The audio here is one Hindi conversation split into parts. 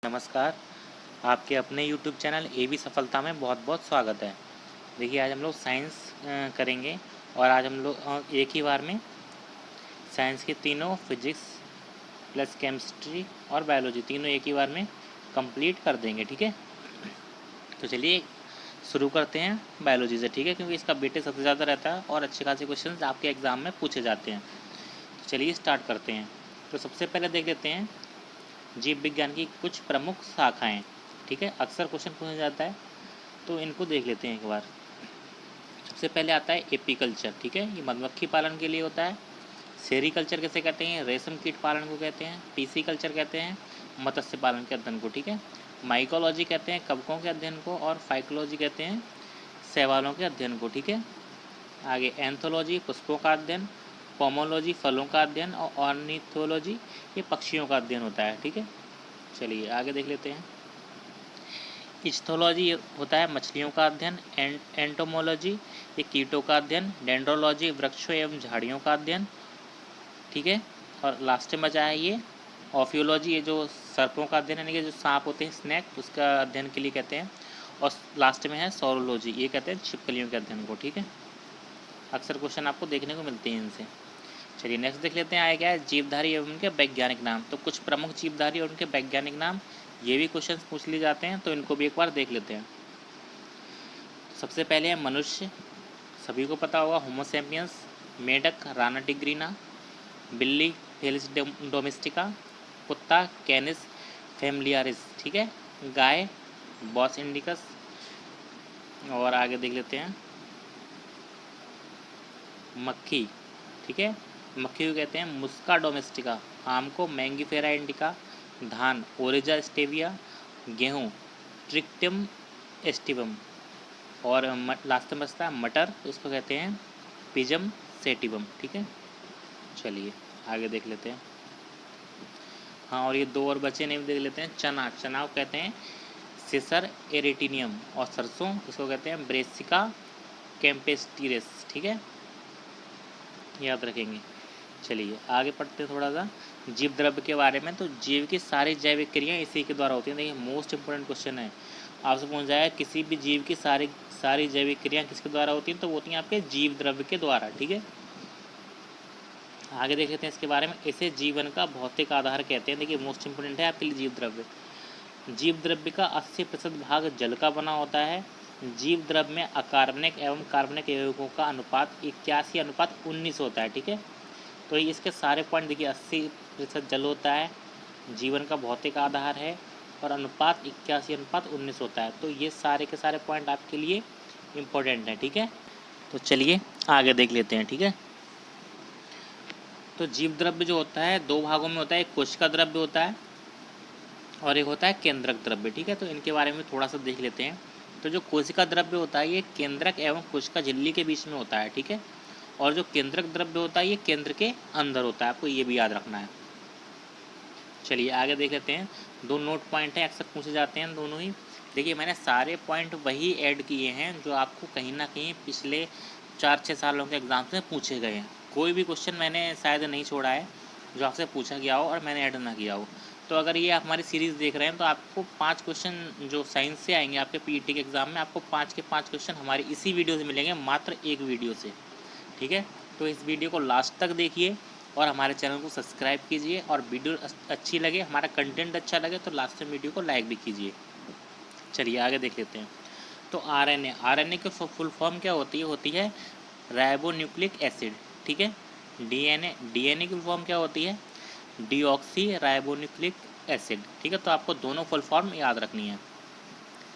नमस्कार। आपके अपने YouTube चैनल ए बी सफलता में बहुत बहुत स्वागत है। देखिए आज हम लोग साइंस करेंगे और आज हम लोग एक ही बार में साइंस के तीनों फिजिक्स प्लस केमिस्ट्री और बायोलॉजी तीनों एक ही बार में कंप्लीट कर देंगे। ठीक है, तो चलिए शुरू करते हैं बायोलॉजी से। ठीक है, क्योंकि इसका वेटेज सबसे ज़्यादा रहता है और अच्छे खासे क्वेश्चन आपके एग्ज़ाम में पूछे जाते हैं। तो चलिए स्टार्ट करते हैं। तो सबसे पहले देख लेते हैं जीव विज्ञान की कुछ प्रमुख शाखाएं। ठीक है, अक्सर क्वेश्चन पूछा जाता है तो इनको देख लेते हैं एक बार। सबसे पहले आता है एपीकल्चर। ठीक है, ये मधुमक्खी पालन के लिए होता है। सेरीकल्चर किसे कहते हैं? रेशम कीट पालन को कहते हैं। पीसी कल्चर कहते हैं मत्स्य पालन के अध्ययन को। ठीक है, माइकोलॉजी कहते हैं कवकों के अध्ययन को और फाइकोलॉजी कहते हैं शैवालों के अध्ययन को। ठीक है, आगे एंथोलॉजी पुष्पों का अध्ययन, पोमोलॉजी फलों का अध्ययन और ऑर्निथोलॉजी ये पक्षियों का अध्ययन होता है। ठीक है, चलिए आगे देख लेते हैं। इस्थोलॉजी होता है मछलियों का अध्ययन, एंटोमोलॉजी ये कीटों का अध्ययन, डेंड्रोलॉजी वृक्षों एवं झाड़ियों का अध्ययन। ठीक है, और लास्ट में बचा है ये ऑफियोलॉजी, ये जो सर्पों का अध्ययन यानी कि जो सांप होते हैं स्नैक उसका अध्ययन के लिए कहते हैं। और लास्ट में है सौरोलॉजी, ये कहते हैं छिपकलियों के अध्ययन को। ठीक है, अक्सर क्वेश्चन आपको देखने को मिलते हैं इनसे। चलिए नेक्स्ट देख लेते हैं। आया क्या है? जीवधारी एवं उनके वैज्ञानिक नाम। तो कुछ प्रमुख जीवधारी और उनके वैज्ञानिक नाम, ये भी क्वेश्चन पूछ लिए जाते हैं तो इनको भी एक बार देख लेते हैं। सबसे पहले है मनुष्य, सभी को पता होगा होमोसेपियंस। मेढक राना टिग्रीना, बिल्ली फेलिस डोमेस्टिका, कुत्ता कैनिस फैमिलियारिस। ठीक है, गाय बॉस इंडिकस। और आगे देख लेते हैं मक्खी। ठीक है, मक्खी को कहते हैं मुस्का डोमेस्टिका, आम को मैंगीफेरा इंडिका, धान ओरिजा स्टेविया, गेहूँ ट्रिक्टिम एस्टिवम और लास्ट में बचता है मटर, उसको कहते हैं पिजम सेटिवम। ठीक है, चलिए आगे देख लेते हैं। हाँ, और ये दो और बचे नहीं देख लेते हैं। चना, चना को कहते हैं सिसर एरिटिनियम और सरसों इसको कहते हैं ब्रेसिका कैम्पेस्टिरिस। ठीक है, याद रखेंगे। चलिए आगे पढ़ते हैं थोड़ा सा जीव द्रव्य के बारे में। तो जीव की सारी जैविक क्रियाएं इसी के द्वारा होती हैं। देखिए मोस्ट इंपोर्टेंट क्वेश्चन है, आपसे पूछा जाए किसी भी जीव की सारी सारी जैविक क्रियाएं किसके द्वारा होती हैं, तो वो होती हैं आपके जीव द्रव्य के द्वारा। ठीक है, आगे देख लेते हैं इसके बारे में। इसे जीवन का भौतिक आधार कहते हैं। देखिए मोस्ट इंपोर्टेंट है आपके लिए जीव द्रव्य। जीव द्रव्य का 80% भाग जल का बना होता है। जीव द्रव्य में अकार्बनिक एवं कार्बनिक यौगिकों का अनुपात 81:19 होता है। ठीक है, तो इसके सारे पॉइंट देखिए 80% जल होता है, जीवन का भौतिक आधार है और अनुपात 81:19 होता है। तो ये सारे के सारे पॉइंट आपके लिए इम्पोर्टेंट हैं। ठीक है, तो चलिए आगे देख लेते हैं। ठीक है, तो जीव द्रव्य जो होता है दो भागों में होता है, एक कोशिका द्रव्य होता है और एक होता है केंद्रक द्रव्य। ठीक है, तो इनके बारे में थोड़ा सा देख लेते हैं। तो जो कोशिका द्रव्य होता है ये केंद्रक एवं कोशिका झिल्ली के बीच में होता है। ठीक है, और जो केंद्रक द्रव्य होता है ये केंद्र के अंदर होता है, आपको ये भी याद रखना है। चलिए आगे देख लेते हैं। दो नोट पॉइंट हैं, अक्सर पूछे जाते हैं दोनों ही। देखिए मैंने सारे पॉइंट वही ऐड किए हैं जो आपको कहीं ना कहीं पिछले 4-6 सालों के एग्जाम से पूछे गए हैं। कोई भी क्वेश्चन मैंने शायद नहीं छोड़ा है जो आपसे पूछा गया हो और मैंने ऐड ना किया हो। तो अगर ये आप हमारी सीरीज़ देख रहे हैं तो आपको 5 क्वेश्चन जो साइंस से आएंगे आपके पीईटी के एग्ज़ाम में, आपको 5 के 5 क्वेश्चन हमारी इसी वीडियो से मिलेंगे, मात्र एक वीडियो से। ठीक है, तो इस वीडियो को लास्ट तक देखिए और हमारे चैनल को सब्सक्राइब कीजिए और वीडियो अच्छी लगे, हमारा कंटेंट अच्छा लगे तो लास्ट में वीडियो को लाइक भी कीजिए। चलिए आगे देख लेते हैं। तो आरएनए, आरएनए की फुल फॉर्म क्या होती है राइबोन्यूक्लिक एसिड। ठीक है, डीएनए, डीएनए की फुल फॉर्म क्या होती है डीऑक्सी राइबोन्यूक्लिक एसिड। ठीक है, तो आपको दोनों फुल फॉर्म याद रखनी है।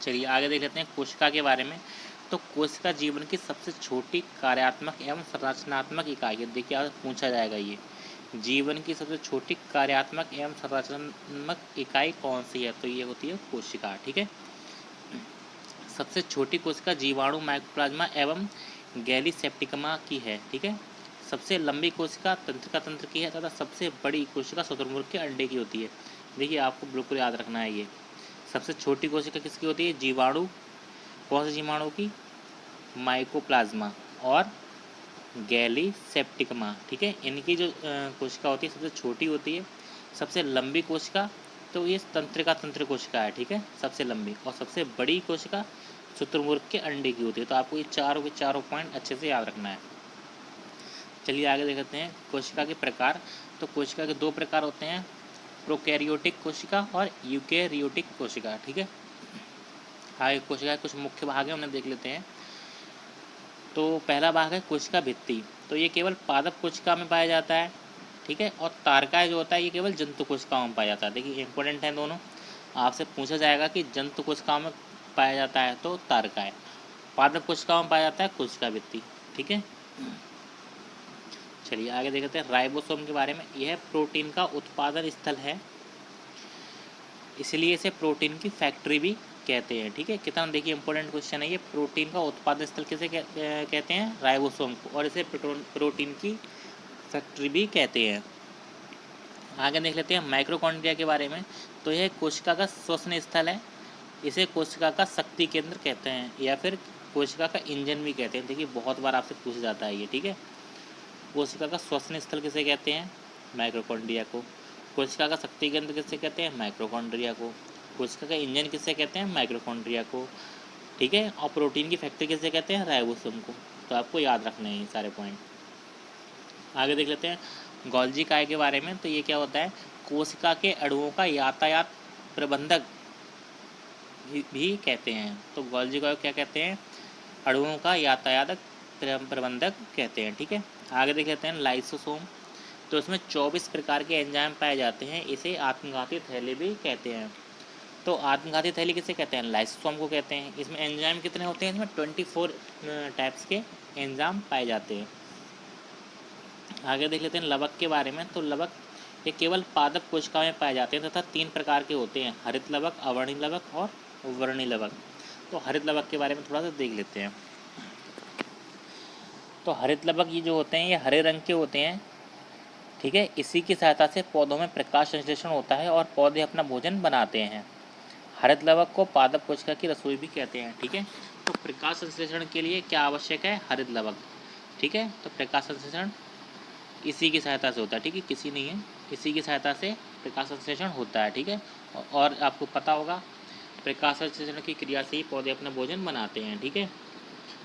चलिए आगे देख लेते हैं कोशिका के बारे में। तो कोशिका जीवन की सबसे छोटी कार्यात्मक एवं संरचनात्मक इकाई है। देखिए आज पूछा जाएगा ये जीवन की सबसे छोटी कार्यात्मक एवं संरचनात्मक इकाई कौन सी है, तो ये होती है कोशिका। ठीक है, सबसे छोटी कोशिका जीवाणु माइकोप्लाज्मा एवं गैलीसेप्टिकमा की है। ठीक है, सबसे लंबी कोशिका तंत्रिका तंत्र की है तथा सबसे बड़ी कोशिका शुतुरमुर्ग के अंडे की होती है। देखिए आपको बिल्कुल याद रखना है ये सबसे छोटी कोशिका किसकी होती है जीवाणु, कौन से जीवाणु की माइकोप्लाज्मा और गैलीसेप्टिकमा। ठीक है, इनकी जो कोशिका होती है सबसे छोटी होती है। सबसे लंबी कोशिका तो ये तंत्रिका तंत्र कोशिका है, ठीक है, सबसे लंबी। और सबसे बड़ी कोशिका शुतुरमुर्ग के अंडे की होती है। तो आपको ये चारों के चारों पॉइंट अच्छे से याद रखना है। चलिए आगे देखते हैं कोशिका के प्रकार। तो कोशिका के दो प्रकार होते हैं, प्रोकैरियोटिक कोशिका और यूकैरियोटिक कोशिका, ठीक है। आगे कोशिका के कुछ मुख्य भाग हैं, उन्हें देख लेते हैं। तो पहला भाग है कोशिका भित्ति। तो ये केवल पादप कोशिका में पाया जाता है, ठीक है। और तारकाय जो होता है ये केवल जंतु कोशिकाओं में पाया जाता है। देखिए इंपॉर्टेंट है दोनों, आपसे पूछा जाएगा कि जंतु कोशिकाओं में पाया जाता है तो तारकाय, पादप कोशिकाओं में पाया जाता है कोशिका भित्ति, ठीक है। चलिए आगे देखते हैं राइबोसोम के बारे में। यह प्रोटीन का उत्पादन स्थल है, इसलिए इसे प्रोटीन की फैक्ट्री भी कहते हैं, ठीक है। कितना देखिए इंपॉर्टेंट क्वेश्चन है ये। प्रोटीन का उत्पादन स्थल किसे कहते हैं? राइबोसोम को, और इसे प्रोटीन की फैक्ट्री भी कहते हैं। आगे देख लेते हैं माइक्रोकॉन्ड्रिया के बारे में। तो यह कोशिका का श्वसन स्थल है, इसे कोशिका का शक्ति केंद्र कहते हैं या फिर कोशिका का इंजन भी कहते हैं। देखिए बहुत बार आपसे पूछा जाता है ये, ठीक है। कोशिका का श्वसन स्थल किसे कहते हैं? माइक्रोकॉन्ड्रिया को। कोशिका का शक्ति केंद्र किसे कहते हैं? माइक्रोकॉन्ड्रिया को। कोशिका का इंजन किसे कहते हैं? माइक्रोकॉन्ड्रिया को, ठीक है। और प्रोटीन की फैक्ट्री किसे कहते हैं? राइबोसोम को। तो आपको याद रखने हैं ये सारे पॉइंट। आगे देख लेते हैं गोल्जी काय के बारे में। तो ये क्या होता है? कोशिका के अणुओं का यातायात प्रबंधक भी कहते हैं। तो गोल्जी काय क्या कहते हैं? अणुओं का यातायात प्रबंधक कहते हैं, ठीक है। आगे देख लेते हैं लाइसोसोम। तो इसमें 24 प्रकार के एंजाइम पाए जाते हैं, इसे आत्मघाती थैली भी कहते हैं। तो आत्मघाती थैली किसे कहते हैं? लाइसोसोम को कहते हैं। इसमें एंजाइम कितने होते हैं? इसमें 24 टाइप्स के एंजाइम पाए जाते हैं। आगे देख लेते हैं लवक के बारे में। तो लवक ये केवल पादप कोशिकाओं में पाए जाते हैं तथा 3 प्रकार के होते हैं, हरित लवक, अवर्णी लवक और वर्णी लवक। तो हरित लवक के बारे में थोड़ा सा देख लेते हैं। तो हरित लवक ये जो होते हैं ये हरे रंग के होते हैं, ठीक है। इसी की सहायता से पौधों में प्रकाश संश्लेषण होता है और पौधे अपना भोजन बनाते हैं। हरित लवक को पादप कोशिका की रसोई भी कहते हैं, ठीक है। तो प्रकाश संश्लेषण के लिए क्या आवश्यक है? हरित लवक, ठीक है। तो प्रकाश संश्लेषण इसी की सहायता से होता है, ठीक है, किसी नहीं है, इसी की सहायता से प्रकाश संश्लेषण होता है, ठीक है। और आपको पता होगा प्रकाश संश्लेषण की क्रिया से ही पौधे अपना भोजन बनाते हैं, ठीक है।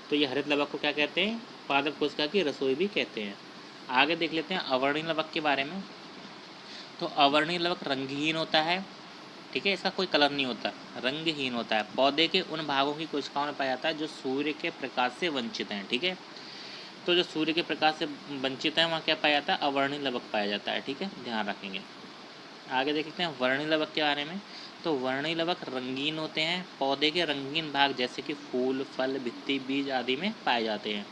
तो ये हरित लवक को क्या कहते हैं? पादप कोशिका की रसोई भी कहते हैं। आगे देख लेते हैं अवर्णी लवक के बारे में। तो अवर्णी लवक रंगहीन होता है, ठीक है, इसका कोई कलर नहीं होता, रंगहीन होता है। पौधे के उन भागों की कोशिकाओं में पाया जाता है जो सूर्य के प्रकाश से वंचित हैं, ठीक है। तो जो सूर्य के प्रकाश से वंचित है वहाँ क्या पाया जाता है? अवर्णी लवक पाया जाता है, ठीक है, ध्यान रखेंगे। आगे देख लेते हैं वर्णी लवक के बारे में। तो वर्णी लवक रंगीन होते हैं, पौधे के रंगीन भाग जैसे कि फूल, फल, भित्ति, बीज आदि में पाए जाते हैं।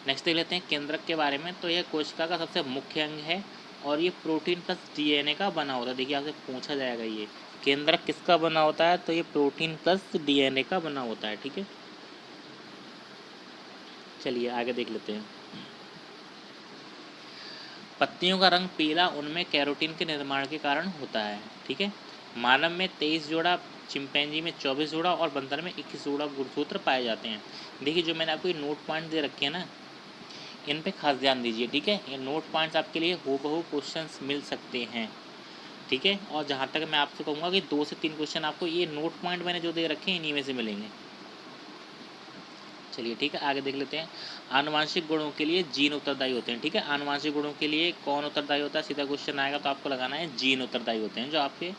नेक्स्ट देख लेते हैं केंद्रक के बारे में। तो यह कोशिका का सबसे मुख्य अंग है और ये प्रोटीन प्लस डीएनए का बना होता है। देखिए आपसे पूछा जाएगा ये केंद्रक किसका बना होता है? तो ये प्रोटीन प्लस डीएनए का बना होता है, ठीक है। चलिए आगे देख लेते हैं। पत्तियों का रंग पीला उनमें कैरोटीन के निर्माण के कारण होता है, ठीक है। मानव में 23 जोड़ा, चिंपैंजी में 24 जोड़ा और बंदर में 21 जोड़ा गुणसूत्र पाए जाते हैं। देखिए जो मैंने आपको ये नोट पॉइंट दे रखे हैं ना, इन पे खास ध्यान दीजिए, ठीक है। ये नोट पॉइंट्स आपके लिए हूबहू क्वेश्चंस मिल सकते हैं, ठीक है। और जहाँ तक मैं आपसे कहूँगा कि 2 से 3 क्वेश्चन आपको ये नोट पॉइंट मैंने जो दे रखे हैं इन्हीं में से मिलेंगे। चलिए ठीक है आगे देख लेते हैं। आनुवांशिक गुणों के लिए जीन उत्तरदायी होते हैं, ठीक है। आनुवांशिक गुणों के लिए कौन उत्तरदायी होता है? सीधा क्वेश्चन आएगा तो आपको लगाना है जीन उत्तरदायी होते हैं जो आपके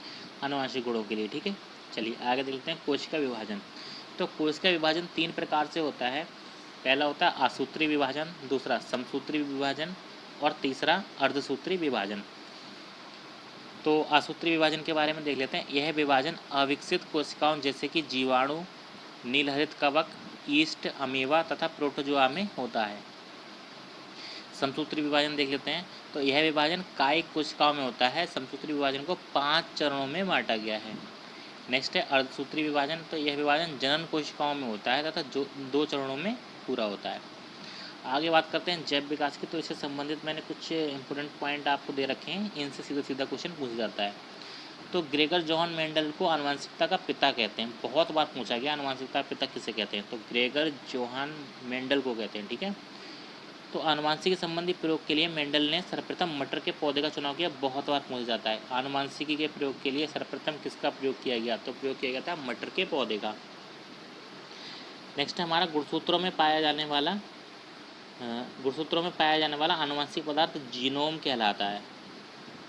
आनुवांशिक गुणों के लिए, ठीक है। चलिए आगे देख लेते हैं कोशिका विभाजन। तो कोशिका विभाजन 3 प्रकार से होता है। पहला होता है आसूत्री विभाजन, दूसरा समसूत्री विभाजन और तीसरा अर्धसूत्री विभाजन। तो आसूत्री विभाजन के बारे में देख लेते हैं। यह विभाजन अविकसित कोशिकाओं जैसे कि जीवाणु, नीलहरित कवक, ईस्ट, अमीबा तथा प्रोटोजोआ में होता है। समसूत्री विभाजन देख लेते हैं। तो यह विभाजन कायिक कोशिकाओं में होता है। समसूत्री विभाजन को 5 चरणों में बांटा गया है। नेक्स्ट है अर्धसूत्री विभाजन। तो यह विभाजन जनन कोशिकाओं में होता है तथा जो 2 चरणों में पूरा होता है। आगे बात करते हैं जैव विकास की। तो इससे संबंधित मैंने कुछ इंपॉर्टेंट पॉइंट आपको दे रखे हैं, इनसे सीधा सीधा क्वेश्चन पूछ जाता है। तो ग्रेगर जोहान मेंडल को आनुवंशिकता का पिता कहते हैं। बहुत बार पूछा गया आनुवंशिकता का पिता किसे कहते हैं? तो ग्रेगर जोहान मेंडल को कहते हैं, ठीक है। तो आनुवंशिकी संबंधी प्रयोग के लिए मेंडल ने सर्वप्रथम मटर के पौधे का चुनाव किया। बहुत बार पूछा जाता है आनुवंशिकी के प्रयोग के लिए सर्वप्रथम किसका प्रयोग किया गया, तो प्रयोग किया गया था मटर के पौधे का। नेक्स्ट है हमारा गुणसूत्रों में पाया जाने वाला आनुवंशिक पदार्थ जीनोम कहलाता है।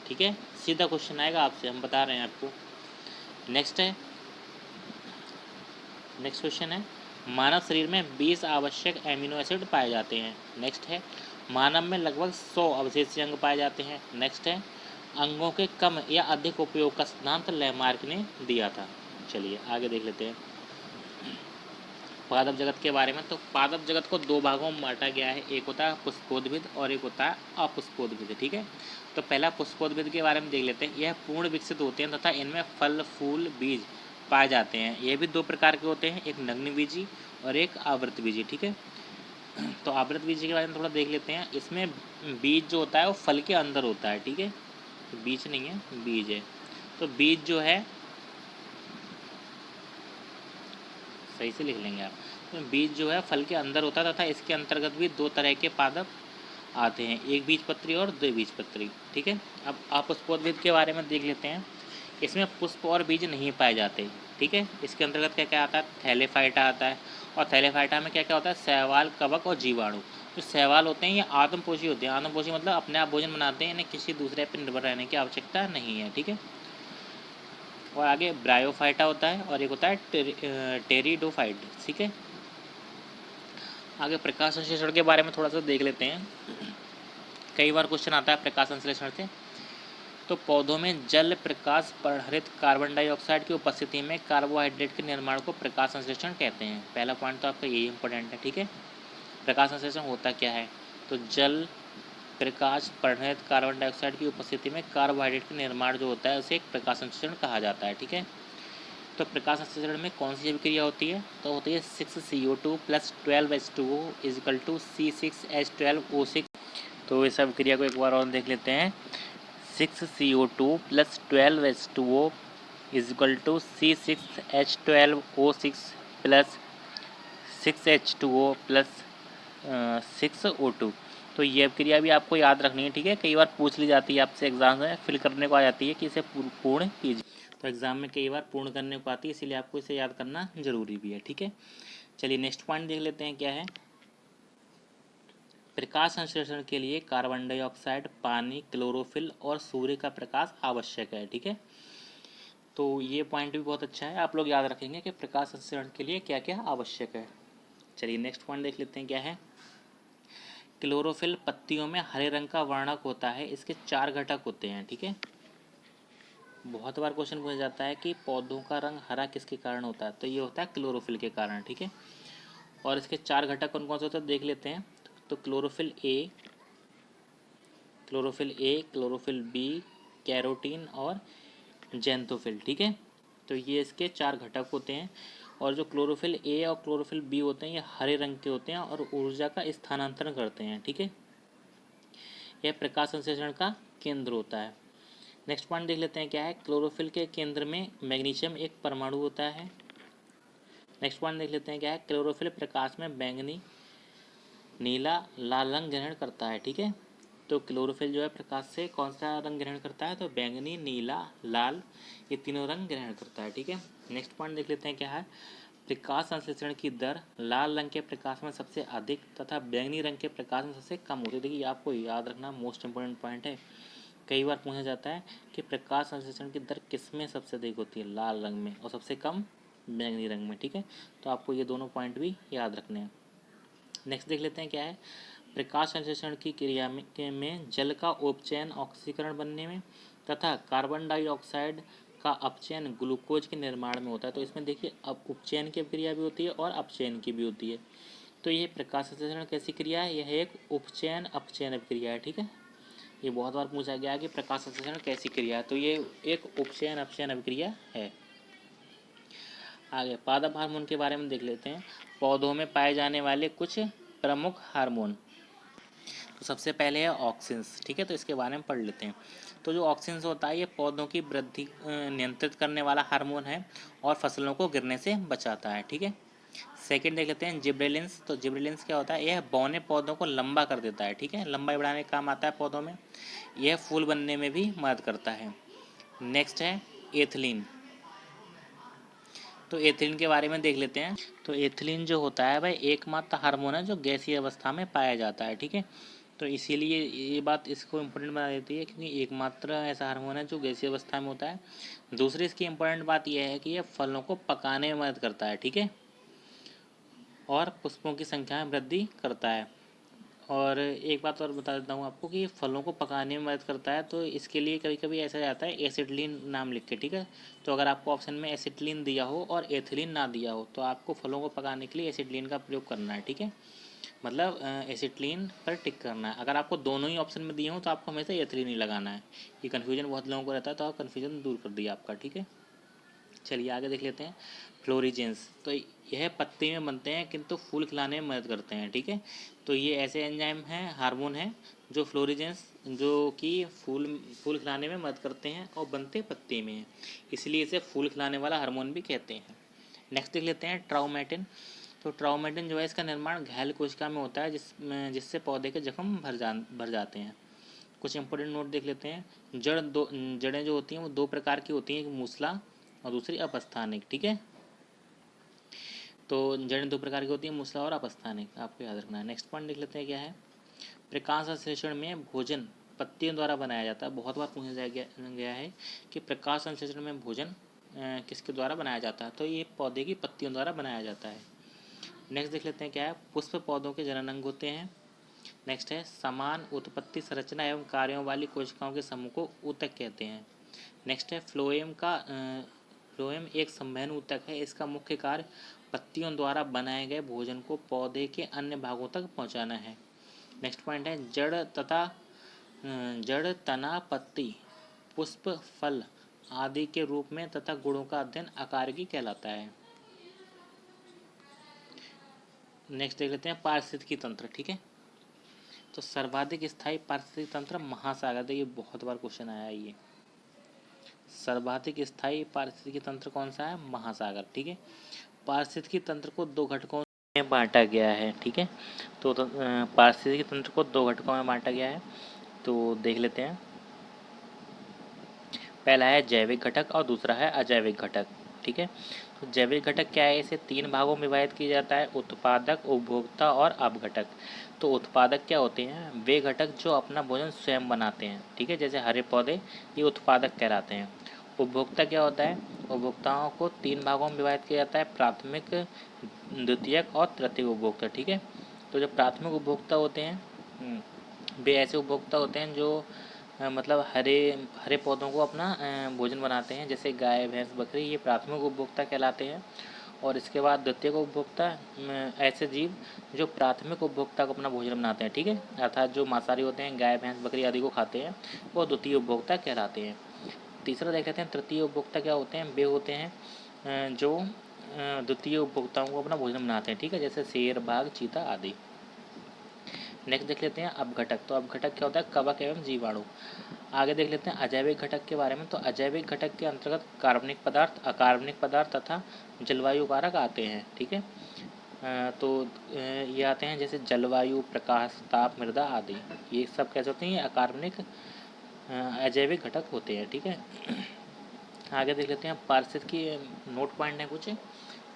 ठीक है, सीधा क्वेश्चन आएगा आपसे, हम बता रहे हैं आपको। नेक्स्ट क्वेश्चन है मानव शरीर में 20 आवश्यक एमिनो एसिड पाए जाते हैं। नेक्स्ट है मानव में लगभग 100 अवशेषीय अंग पाए जाते हैं। नेक्स्ट है अंगों के कम या अधिक उपयोग का सिद्धांत लैमार्क ने दिया था। चलिए आगे देख लेते हैं पादप जगत के बारे में। तो पादप जगत को दो भागों में बांटा गया है, एक होता है पुष्पोद्भिद और एक होता है अपुष्पोद्भिद। ठीक है, तो पहला पुष्पोद्भिद के बारे में देख लेते हैं। यह पूर्ण विकसित होते हैं तथा इनमें फल फूल बीज पाए जाते हैं। ये भी दो प्रकार के होते हैं, एक नग्नबीजी और एक आवृतबीजी। ठीक है, तो आवृतबीजी के बारे में थोड़ा देख लेते हैं। इसमें बीज जो होता है वो फल के अंदर होता है। ठीक है, तो बीज नहीं है, बीज है। तो बीज जो है सही से लिख लेंगे आप। तो बीज जो है फल के अंदर होता है तथा इसके अंतर्गत भी दो तरह के पादप आते हैं, एक बीजपत्री और द्विबीजपत्री। ठीक है, अब अपुष्पोद्भिद के बारे में देख लेते हैं। इसमें पुष्प और बीज नहीं पाए जाते। ठीक है, इसके अंतर्गत क्या क्या आता है, थैलेफाइटा आता है। और थैलेफाइटा में क्या क्या होता है, शैवाल, कवक और जीवाणु। जो शैवाल होते हैं ये आत्मपोषी होते हैं। आत्मपोषी मतलब अपने आप भोजन बनाते हैं, इन्हें किसी दूसरे पर निर्भर रहने की आवश्यकता नहीं है। ठीक है, और आगे ब्रायोफाइटा होता है और एक होता है टेरिडोफाइट। ठीक है, आगे प्रकाश संश्लेषण के बारे में थोड़ा सा देख लेते हैं। कई बार क्वेश्चन आता है प्रकाश संश्लेषण से। तो पौधों में जल प्रकाश परहरित कार्बन डाइऑक्साइड की उपस्थिति में कार्बोहाइड्रेट के निर्माण को प्रकाश संश्लेषण कहते हैं। पहला पॉइंट तो आपका यही इंपॉर्टेंट है। ठीक है, प्रकाश संश्लेषण होता क्या है, तो जल प्रकाश परहरित कार्बन डाइऑक्साइड की उपस्थिति में कार्बोहाइड्रेट के निर्माण जो होता है उसे एक प्रकाश संश्लेषण कहा जाता है। ठीक है, तो प्रकाश संश्लेषण में कौन सी अभिक्रिया होती है, तो होती है 6CO2 + 12H2O = C6H12O6। तो इस अभिक्रिया को एक बार और देख लेते हैं। 6CO2 + 12H2O = C6H12O6 + 6H2O + 6O2। तो ये अभिक्रिया भी आपको याद रखनी है। ठीक है, कई बार पूछ ली जाती है आपसे, एग्जाम में फिल करने को आ जाती है कि इसे पूर्ण कीजिए। तो एग्जाम में कई बार पूर्ण करने को आती है, इसीलिए आपको इसे याद करना जरूरी भी है। ठीक है, चलिए नेक्स्ट पॉइंट देख लेते हैं क्या है। प्रकाश संश्लेषण के लिए कार्बन डाइऑक्साइड, पानी, क्लोरोफिल और सूर्य का प्रकाश आवश्यक है। ठीक है, तो ये पॉइंट भी बहुत अच्छा है, आप लोग याद रखेंगे कि प्रकाश संश्लेषण के लिए क्या क्या आवश्यक है। चलिए नेक्स्ट पॉइंट देख लेते हैं क्या है। क्लोरोफिल पत्तियों में हरे रंग का वर्णक होता है, इसके 4 घटक होते हैं। ठीक है, बहुत बार क्वेश्चन पूछा जाता है कि पौधों का रंग हरा किसके कारण होता है, तो ये होता है क्लोरोफिल के कारण। ठीक है, और इसके 4 घटक कौन कौन से होते हैं देख लेते हैं। तो chlorophyll A, chlorophyll B, carotene और जेंथोफिल। ठीक है, तो ये इसके 4 घटक होते हैं। और जो क्लोरोफिल ए और क्लोरोफिल बी होते हैं ये हरे रंग के होते हैं और ऊर्जा का स्थानांतरण करते हैं। ठीक है, यह प्रकाश संश्लेषण का केंद्र होता है। नेक्स्ट पॉइंट देख लेते हैं क्या है। क्लोरोफिल के केंद्र में मैग्नीशियम एक परमाणु होता है। नेक्स्ट पॉइंट देख लेते हैं क्या है। क्लोरोफिल प्रकाश में बैंगनी, नीला, लाल रंग ग्रहण करता है। ठीक है, तो क्लोरोफिल जो है प्रकाश से कौन सा रंग ग्रहण करता है, तो बैंगनी, नीला, लाल, ये तीनों रंग ग्रहण करता है। ठीक है, नेक्स्ट पॉइंट देख लेते हैं क्या है। प्रकाश संश्लेषण की दर लाल रंग के प्रकाश में सबसे अधिक तथा बैंगनी रंग के प्रकाश में सबसे कम होती है। देखिए आपको याद रखना मोस्ट इंपॉर्टेंट पॉइंट है। कई बार पूछा जाता है कि प्रकाश संश्लेषण की दर किस में सबसे अधिक होती है, लाल रंग में, और सबसे कम बैंगनी रंग में। ठीक है, तो आपको ये दोनों पॉइंट भी याद रखने हैं। नेक्स्ट देख लेते हैं क्या है। प्रकाश संश्लेषण की क्रिया में जल का उपचयन ऑक्सीकरण बनने में तथा कार्बन डाइऑक्साइड का अपचयन ग्लूकोज के निर्माण में होता है। तो इसमें देखिए अब उपचयन की क्रिया भी होती है और अपचयन की भी होती है। तो ये प्रकाश संश्लेषण कैसी क्रिया है, यह एक उपचयन अपचयन क्रिया है। ठीक है, ये बहुत बार पूछा गया है कि प्रकाश संश्लेषण कैसी क्रिया है, तो ये एक उपचयन अपचयन अभिक्रिया है। आगे पादप हार्मोन के बारे में देख लेते हैं। पौधों में पाए जाने वाले कुछ प्रमुख हार्मोन। तो सबसे पहले है ऑक्सिन्स। ठीक है, तो इसके बारे में पढ़ लेते हैं। तो जो ऑक्सिन्स होता है ये पौधों की वृद्धि नियंत्रित करने वाला हार्मोन है और फसलों को गिरने से बचाता है। ठीक है, सेकंड देख लेते हैं जिब्रेलिन्स। तो जिब्रेलिन्स क्या होता है, यह बौने पौधों को लंबा कर देता है, ठीक है, लंबाई बढ़ाने का काम आता है पौधों में। यह फूल बनने में भी मदद करता है। नेक्स्ट है एथिलीन। तो एथिलीन के बारे में देख लेते हैं। तो एथिलीन जो होता है भाई एकमात्र हार्मोन है जो गैसीय अवस्था में पाया जाता है, ठीक है। तो इसीलिए ये बात इसको इम्पोर्टेंट बना देती है क्योंकि एकमात्र ऐसा हार्मोन है जो गैसीय अवस्था में होता है। दूसरी इसकी इम्पोर्टेंट बात यह है कि यह फलों को पकाने में मदद करता है, ठीक है, और पुष्पों की संख्या में वृद्धि करता है। और एक बात और बता देता हूँ आपको कि फलों को पकाने में मदद करता है, तो इसके लिए कभी कभी ऐसा जाता है एसिटिलीन नाम लिख के, ठीक है। तो अगर आपको ऑप्शन में एसिटिलीन दिया हो और एथिलीन ना दिया हो तो आपको फलों को पकाने के लिए एसिटिलीन का प्रयोग करना है, ठीक है, मतलब एसिटिलीन पर टिक करना है। अगर आपको दोनों ही ऑप्शन में दिए हो तो आपको हमेशा एथिलीन ही लगाना है। ये कन्फ्यूजन बहुत लोगों को रहता है, तो आप कन्फ्यूजन दूर कर दिया आपका, ठीक है। चलिए आगे देख लेते हैं फ्लोरीजेंस। तो यह पत्ती में बनते हैं किंतु फूल खिलाने में मदद करते हैं, ठीक है। तो ये ऐसे एंजाइम हैं, हार्मोन हैं जो फ्लोरीजेंस जो कि फूल फूल खिलाने में मदद करते हैं और बनते पत्ती में हैं, इसलिए इसे फूल खिलाने वाला हार्मोन भी कहते हैं। नेक्स्ट देख लेते हैं ट्राउमेटिन। तो ट्राउमेटिन जो है इसका निर्माण घायल कोशिका में होता है जिससे पौधे के जख्म भर जाते हैं। कुछ इंपॉर्टेंट नोट देख लेते हैं। जड़ें जो होती हैं वो दो प्रकार की होती हैं, एक मूसला और दूसरी अपस्थानिक, ठीक है। तो जड़ें दो प्रकार की होती हैं, मूसला और अपस्थानिक, आपको याद रखना है। नेक्स्ट पॉइंट देख लेते हैं क्या है। प्रकाश संश्लेषण में भोजन पत्तियों द्वारा बनाया जाता है। बहुत बार पूछा गया है कि प्रकाश संश्लेषण में भोजन किसके द्वारा बनाया जाता है, तो ये पौधे की पत्तियों द्वारा बनाया जाता है। नेक्स्ट देख लेते हैं क्या है। पुष्प पौधों के जनन अंग होते हैं। नेक्स्ट है समान उत्पत्ति संरचना एवं कार्यों वाली कोशिकाओं के समूह को ऊतक कहते हैं। नेक्स्ट है फ्लोएम एक संवहन ऊतक है। इसका मुख्य कार्य पत्तियों द्वारा बनाए गए भोजन को पौधे के अन्य भागों तक पहुंचाना है। नेक्स्ट पॉइंट है जड़ तना पत्ती पुष्प फल आदि के रूप में तथा गुणों का अध्ययन अकार्यकी कहलाता है। नेक्स्ट देख लेते हैं पारिस्थितिकी तंत्र, ठीक है। तो सर्वाधिक स्थायी पारिस्थितिकी तंत्र महासागर, देखिए बहुत बार क्वेश्चन आया है ये। सर्वाधिक स्थायी पारिस्थितिकी तंत्र कौन सा है, महासागर, ठीक है। पारिस्थितिकी तंत्र को दो घटकों में बांटा गया है, ठीक है। तो पारिस्थितिकी तंत्र को दो घटकों में बांटा गया है, तो देख लेते हैं। पहला है जैविक घटक और दूसरा है अजैविक घटक, ठीक है। तो जैविक घटक क्या है, इसे तीन भागों में विभाजित किया जाता है, उत्पादक, उपभोक्ता और अपघटक। तो उत्पादक क्या होते हैं, वे घटक जो अपना भोजन स्वयं बनाते हैं, ठीक है, जैसे हरे पौधे, ये उत्पादक कहलाते हैं। उपभोक्ता क्या होता है, उपभोक्ताओं को तीन भागों में विभाजित किया जाता है, प्राथमिक, द्वितीयक और तृतीयक उपभोक्ता, ठीक है। तो जो प्राथमिक उपभोक्ता होते हैं वे ऐसे उपभोक्ता होते हैं जो मतलब हरे हरे पौधों को अपना भोजन बनाते हैं, जैसे गाय भैंस बकरी, ये प्राथमिक उपभोक्ता कहलाते हैं। और इसके बाद द्वितीयक उपभोक्ता ऐसे जीव जो प्राथमिक उपभोक्ता को अपना भोजन बनाते हैं, ठीक है, अर्थात जो मांसाहारी होते हैं, गाय भैंस बकरी आदि को खाते हैं, वो द्वितीय उपभोक्ता कहलाते हैं। तीसरा देख लेते हैं तृतीय उपभोक्ता क्या होते हैं। वे होते हैं जो द्वितीय उपभोक्ताओं को अपना भोजन बनाते हैं, ठीक है, जैसे शेर बाघ चीता आदि। नेक्स्ट देख लेते हैं अपघटक। तो अपघटक क्या होता है, कवक एवं जीवाणु। आगे देख लेते हैं अजैविक घटक के बारे में। तो अजैविक घटक के अंतर्गत कार्बनिक पदार्थ, अकार्बनिक पदार्थ तथा जलवायु कारक आते हैं, ठीक है। तो ये आते हैं जैसे जलवायु, प्रकाश, ताप, मृदा आदि, ये सब कैसे होते हैं, ये अकार्बनिक अजैविक घटक होते हैं, ठीक है। आगे देख लेते हैं पारिस्थितिकी नोट पॉइंट हैं कुछ,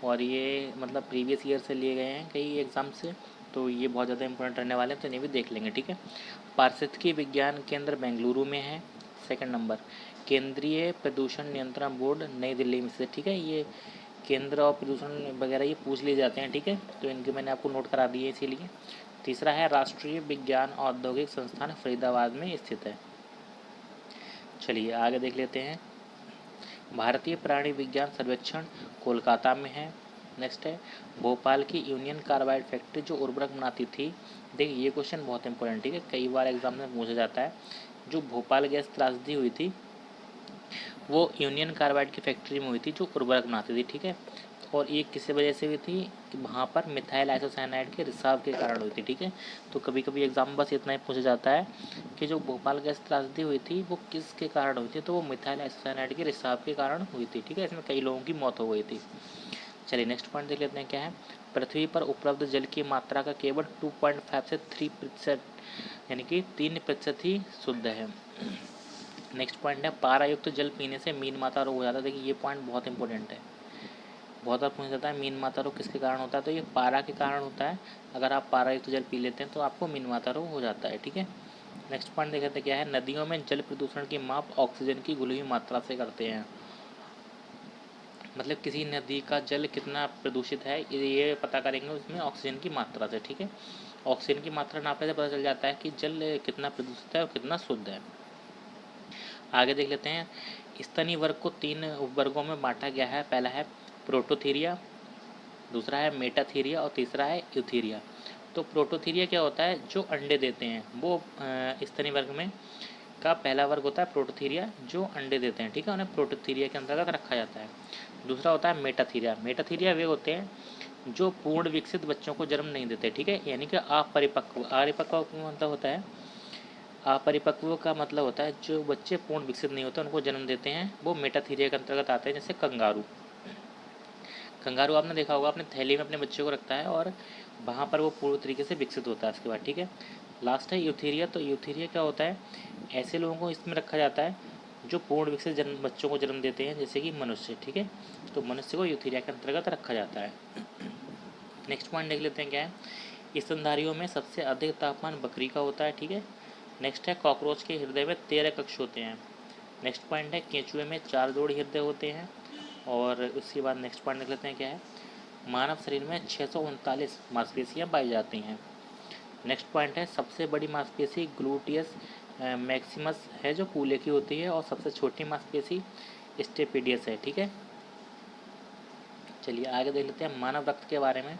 और ये मतलब प्रीवियस ईयर से लिए गए हैं कई एग्ज़ाम से, तो ये बहुत ज़्यादा इंपॉर्टेंट रहने वाले हैं, तो इन्हें भी देख लेंगे, ठीक है। पारिस्थितिकी विज्ञान केंद्र बेंगलुरु में है। सेकंड नंबर केंद्रीय प्रदूषण नियंत्रण बोर्ड नई दिल्ली में से, ठीक है। ये केंद्र और प्रदूषण वगैरह ये पूछ लिए जाते हैं, ठीक है, तो इनके मैंने आपको नोट करा दिए इसीलिए। तीसरा है राष्ट्रीय विज्ञान औद्योगिक संस्थान फरीदाबाद में स्थित है। चलिए आगे देख लेते हैं। भारतीय प्राणी विज्ञान सर्वेक्षण कोलकाता में है। नेक्स्ट है भोपाल की यूनियन कार्बाइड फैक्ट्री जो उर्वरक बनाती थी। देखिए ये क्वेश्चन बहुत इंपॉर्टेंट, ठीक है, कई बार एग्जाम में पूछा जाता है। जो भोपाल गैस त्रासदी हुई थी वो यूनियन कार्बाइड की फैक्ट्री में हुई थी जो उर्वरक बनाती थी, ठीक है। और ये किस वजह से हुई थी कि वहाँ पर मिथाइल आइसोसाइनाइड के रिसाव के कारण हुई थी, ठीक है। तो कभी कभी एग्जाम में बस इतना ही पूछा जाता है कि जो भोपाल गैस त्रासदी हुई थी वो किसके कारण हुई थी, तो वो मिथाइल आइसोसाइनाइड के रिसाव के कारण हुई थी, ठीक है। इसमें कई लोगों की मौत हो गई थी। चलिए नेक्स्ट पॉइंट देख लेते हैं क्या है। पृथ्वी पर उपलब्ध जल की मात्रा का केवल 2.5 से 3% यानी कि 3% ही शुद्ध है। नेक्स्ट पॉइंट है पारा युक्त जल पीने से मीन माता रोग हो जाता है। देखिए ये पॉइंट बहुत इंपॉर्टेंट है, बहुत बार पूछा जाता है मीन माता रोग किसके कारण होता है, तो ये पारा के कारण होता है। अगर आप पारा युक्त जल पी लेते हैं तो आपको मीन माता रोग हो जाता है, ठीक है। नेक्स्ट पॉइंट देखते हैं क्या है। नदियों में जल प्रदूषण की माप ऑक्सीजन की घुली हुई मात्रा से करते हैं। मतलब किसी नदी का जल कितना प्रदूषित है ये पता करेंगे उसमें ऑक्सीजन की मात्रा से, ठीक है। ऑक्सीजन की मात्रा नापने से पता चल जाता है कि जल कितना प्रदूषित है और कितना शुद्ध है। आगे देख लेते हैं। स्तनीय वर्ग को 3 उपवर्गों में बांटा गया है। पहला है प्रोटोथीरिया, दूसरा है मेटाथीरिया और तीसरा है यूथीरिया। तो प्रोटोथीरिया क्या होता है, जो अंडे देते हैं वो स्तनीय वर्ग में का पहला वर्ग होता है प्रोटोथीरिया, जो अंडे देते हैं, ठीक है, उन्हें प्रोटोथीरिया के अंतर्गत रखा जाता है। दूसरा होता है मेटाथीरिया। मेटाथीरिया वे होते हैं जो पूर्ण विकसित बच्चों को जन्म नहीं देते, ठीक है, यानी कि अपरिपक्व। अपरिपक्व का मतलब होता है, अपरिपक्व का मतलब होता है जो बच्चे पूर्ण विकसित नहीं होते उनको जन्म देते हैं, वो मेटाथीरिया के अंतर्गत आते हैं। जैसे कंगारू, कंगारू आपने देखा होगा अपने थैली में अपने बच्चे को रखता है और वहाँ पर वो पूर्ण तरीके से विकसित होता है उसके बाद, ठीक है। लास्ट है यूथीरिया। तो यूथीरिया क्या होता है, ऐसे लोगों को इसमें रखा जाता है जो पूर्ण विकसित बच्चों को जन्म देते हैं, जैसे कि मनुष्य, ठीक है। तो मनुष्य को यूथीरिया के अंतर्गत रखा जाता है। नेक्स्ट पॉइंट देख लेते हैं क्या है। स्तनधारियों में सबसे अधिक तापमान बकरी का होता है, ठीक है। नेक्स्ट है कॉकरोच के हृदय में 13 कक्ष होते हैं। नेक्स्ट पॉइंट है केंचुए में 4 जोड़ी हृदय होते हैं। और उसके बाद नेक्स्ट पॉइंट देख लेते हैं क्या है। मानव शरीर में 639 मांसपेशियाँ पाई जाती हैं। नेक्स्ट पॉइंट है सबसे बड़ी मांसपेशी ग्लूटियस मैक्सिमस है जो कूल्हे की होती है, और सबसे छोटी मांसपेशी स्टेपिडियस है, ठीक है। चलिए आगे देख लेते हैं मानव रक्त के बारे में।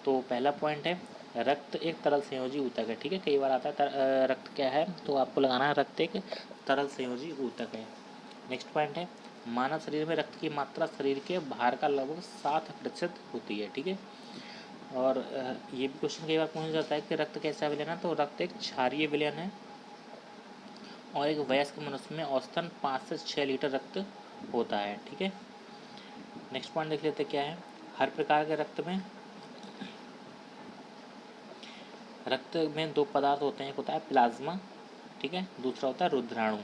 तो पहला पॉइंट है रक्त एक तरल संयोजी ऊतक है, ठीक है, कई बार आता है रक्त क्या है, तो आपको लगाना है रक्त एक तरल संयोजी ऊतक है। नेक्स्ट पॉइंट है मानव शरीर में रक्त की मात्रा शरीर के भार का लगभग 7% होती है, ठीक है। और ये भी क्वेश्चन कई बार पूछा जाता है कि रक्त कैसा विलयन है, तो रक्त एक क्षारीय विलयन है और एक वयस्क मनुष्य में औसतन 5 से 6 लीटर रक्त होता है, ठीक है। नेक्स्ट पॉइंट देख लेते क्या है। हर प्रकार के रक्त में 2 पदार्थ होते हैं, एक होता है प्लाज्मा, ठीक है, दूसरा होता है रुधिराणु।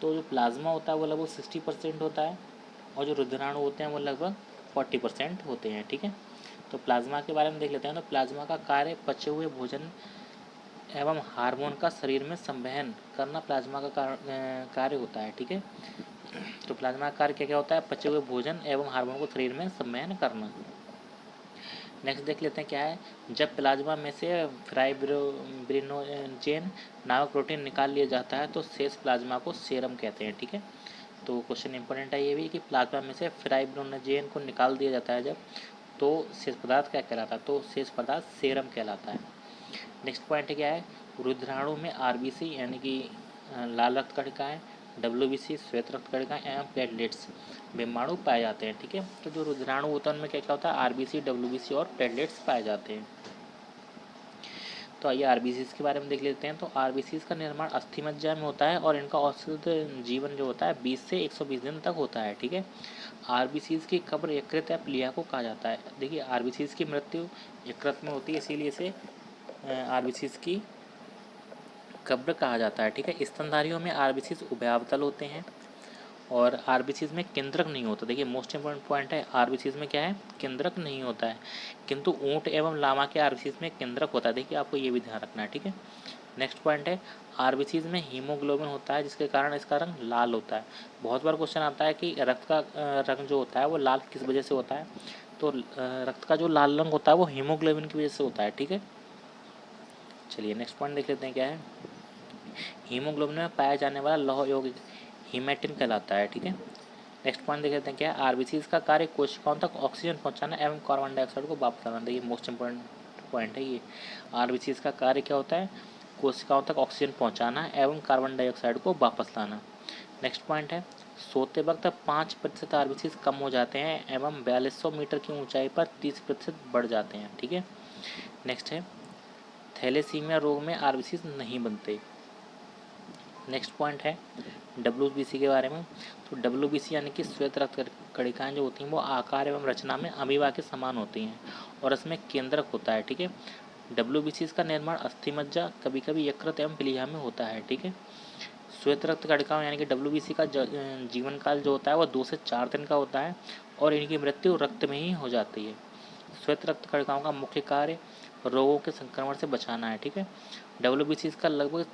तो जो प्लाज्मा होता है वो लगभग 60% होता है और जो रुधिराणु होते हैं वो लगभग 40% होते हैं, ठीक है। तो प्लाज्मा के बारे में देख लेते हैं। तो प्लाज्मा का कार्य पचे हुए भोजन एवं हार्मोन का शरीर में संवहन करना प्लाज्मा का कार्य होता है, ठीक है। तो प्लाज्मा का कार्य क्या क्या होता है, पचे हुए भोजन एवं हार्मोन को शरीर में संवहन करना। नेक्स्ट देख लेते हैं क्या है। जब प्लाज्मा में से फाइब्रिनोजेन नामक प्रोटीन निकाल लिया जाता है तो शेष प्लाज्मा को सेरम कहते हैं, ठीक है। तो क्वेश्चन इंपॉर्टेंट है ये भी कि प्लाज्मा में से फाइब्रिनोजेन को निकाल दिया जाता है जब, तो शेष पदार्थ क्या कहलाता है, तो शेष पदार्थ सेरम कहलाता है। नेक्स्ट पॉइंट क्या है। रुधिराणु में आरबीसी यानी कि लाल रक्त कणिकाएं, डब्ल्यूबीसी श्वेत रक्त कणिकाएं एवं प्लेटलेट्स विमाणु पाए जाते हैं, ठीक है। तो जो रुधिराणु होता है उनमें क्या क्या होता है, आरबीसी, डब्ल्यूबीसी और प्लेटलेट्स पाए जाते हैं। तो आइए आरबीसीज के बारे में देख लेते हैं। तो आरबीसीज का निर्माण अस्थि मज्जा में होता है और इनका औसत जीवन जो होता है 20 से 120 दिन तक होता है, ठीक है। आरबीसीज की कब्र यकृत या प्लीहा को कहा जाता है। देखिए आरबीसीज की मृत्यु यकृत में होती है, इसीलिए इसे आरबीसीज की कब्र कहा जाता है, ठीक है। स्तनधारियों में आरबीसीज उभयावतल होते हैं और आरबीसीज में केंद्रक नहीं होता। देखिए मोस्ट इंपॉर्टेंट पॉइंट है, आरबीसीज में क्या है, केंद्रक नहीं होता है, किंतु ऊंट एवं लामा के आरबीसीज में केंद्रक होता है। देखिए आपको ये भी ध्यान रखना है, ठीक है। नेक्स्ट पॉइंट है आरबीसीज में हीमोग्लोबिन होता है जिसके कारण इसका रंग लाल होता है। बहुत बार क्वेश्चन आता है कि रक्त का रंग जो होता है वो लाल किस वजह से होता है, तो रक्त का जो लाल रंग होता है वो हीमोग्लोबिन की वजह से होता है, ठीक है। चलिए नेक्स्ट पॉइंट देख लेते हैं क्या है। हीमोग्लोबिन में पाया जाने वाला लौह यौगिक हीमेटिन कहलाता है, ठीक है। नेक्स्ट पॉइंट देख लेते हैं क्या है। आरबीसीज का कार्य कोशिकाओं तक ऑक्सीजन पहुंचाना एवं कार्बन डाइऑक्साइड को वापस लाना। देखिए मोस्ट इंपॉर्टेंट पॉइंट है ये। आरबीसीज का कार्य क्या होता है, कोशिकाओं तक ऑक्सीजन पहुंचाना एवं कार्बन डाइऑक्साइड को वापस लाना। नेक्स्ट पॉइंट है सोते वक्त 5% आरबीसीज कम हो जाते हैं एवं 4200 मीटर की ऊंचाई पर 30% बढ़ जाते हैं, ठीक है। नेक्स्ट है थैलेसीमिया रोग में आरबीसीज नहीं बनते। नेक्स्ट पॉइंट है WBC के बारे में। तो WBC यानी कि श्वेत रक्त कणिकाएँ जो होती हैं वो आकार एवं रचना में अमीबा के समान होती हैं और इसमें केंद्रक होता है। ठीक है, WBC का निर्माण अस्थि मज्जा, कभी कभी यकृत एवं प्लीहा में होता है। ठीक है, श्वेत रक्त कणिकाओं यानी कि WBC का जीवन काल जो होता है वो 2 से 4 दिन का होता है और इनकी मृत्यु रक्त में ही हो जाती है। श्वेत रक्त कणिकाओं का मुख्य कार्य रोगों के संक्रमण से बचाना है। ठीक है, WBC का लगभग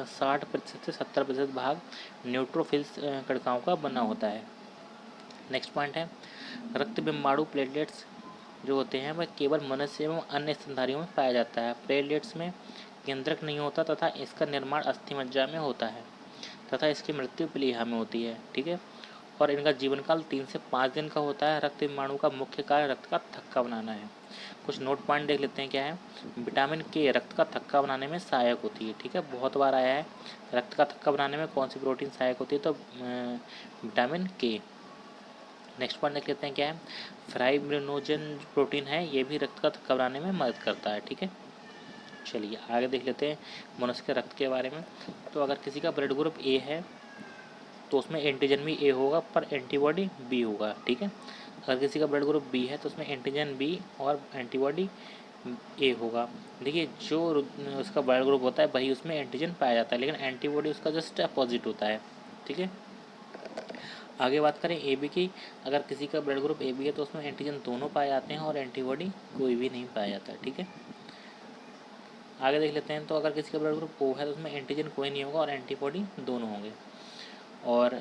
60% से 70% भाग न्यूट्रोफिल्स कणिकाओं का बना होता है। नेक्स्ट पॉइंट है रक्त बिम्बाणु प्लेटलेट्स जो होते हैं वह केवल मनुष्य एवं अन्य स्तनधारियों में पाया जाता है। प्लेटलेट्स में केंद्रक नहीं होता तथा इसका निर्माण अस्थि मज्जा में होता है तथा इसकी मृत्यु प्लीहा में होती है। ठीक है, और इनका जीवन काल 3 से 5 दिन का होता है। रक्त बिम्बाणु का मुख्य कार्य रक्त का थक्का बनाना है। कुछ नोट पॉइंट देख लेते हैं क्या है। विटामिन के रक्त का थक्का बनाने में सहायक होती है। ठीक है, बहुत बार आया है रक्त का थक्का बनाने में कौन सी प्रोटीन सहायक होती है, तो विटामिन के। नेक्स्ट पॉइंट देख लेते हैं क्या है। फाइब्रिनोजन प्रोटीन है ये भी रक्त का थक्का बनाने में मदद करता है। ठीक है, चलिए आगे देख लेते हैं मनुष्य के रक्त के बारे में। तो अगर किसी का ब्लड ग्रुप ए है तो उसमें एंटीजन भी ए होगा पर एंटीबॉडी बी होगा। ठीक है, अगर किसी का ब्लड ग्रुप बी है तो उसमें एंटीजन बी और एंटीबॉडी ए होगा। देखिए जो उसका ब्लड ग्रुप होता है वही उसमें एंटीजन पाया जाता है लेकिन एंटीबॉडी उसका जस्ट अपोजिट होता है। ठीक है, आगे बात करें ए बी की। अगर किसी का ब्लड ग्रुप ए बी है तो उसमें एंटीजन दोनों पाए जाते हैं और एंटीबॉडी कोई भी नहीं पाया जाता है। ठीक है, आगे देख लेते हैं। तो अगर किसी का ब्लड ग्रुप ओ है तो उसमें एंटीजन कोई नहीं होगा और एंटीबॉडी दोनों होंगे। और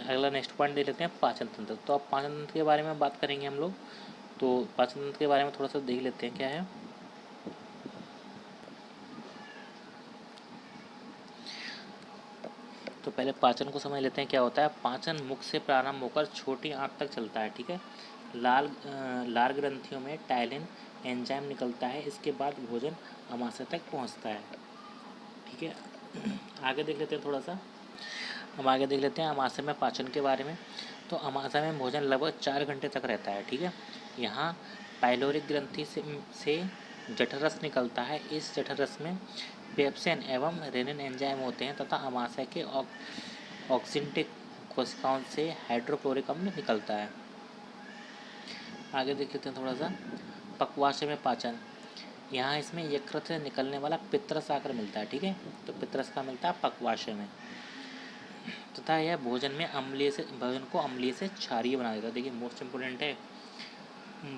अगला नेक्स्ट पॉइंट देख लेते हैं पाचन तंत्र। तो अब पाचन तंत्र के बारे में बात करेंगे हम लोग। तो पाचन तंत्र के बारे में थोड़ा सा देख लेते हैं क्या है। तो पहले पाचन को समझ लेते हैं क्या होता है। पाचन मुख से प्रारंभ होकर छोटी आंत तक चलता है। ठीक है, लार ग्रंथियों में टाइलिन एंजाइम निकलता है, इसके बाद भोजन अमाशय तक पहुंचता है। ठीक है, आगे देख लेते हैं थोड़ा सा। हम आगे देख लेते हैं अमाशय में पाचन के बारे में। तो अमाशय में भोजन लगभग 4 घंटे तक रहता है। ठीक है, यहाँ पाइलोरिक ग्रंथि से जठररस निकलता है। इस जठररस में पेप्सिन एवं रेनिन एंजाइम होते हैं तथा अमाशय के ऑक्सिंटिक कोशिकाओं से हाइड्रोक्लोरिक अम्ल निकलता है। आगे देख लेते हैं थोड़ा सा पक्वाशय में पाचन। यहाँ इसमें यकृत से निकलने वाला पित्तरस आकर मिलता है। ठीक है, तो पित्तरस का मिलता है पक्वाशय में तथा यह भोजन को अम्लीय से क्षारीय बना देता है। देखिए मोस्ट इम्पोर्टेंट है,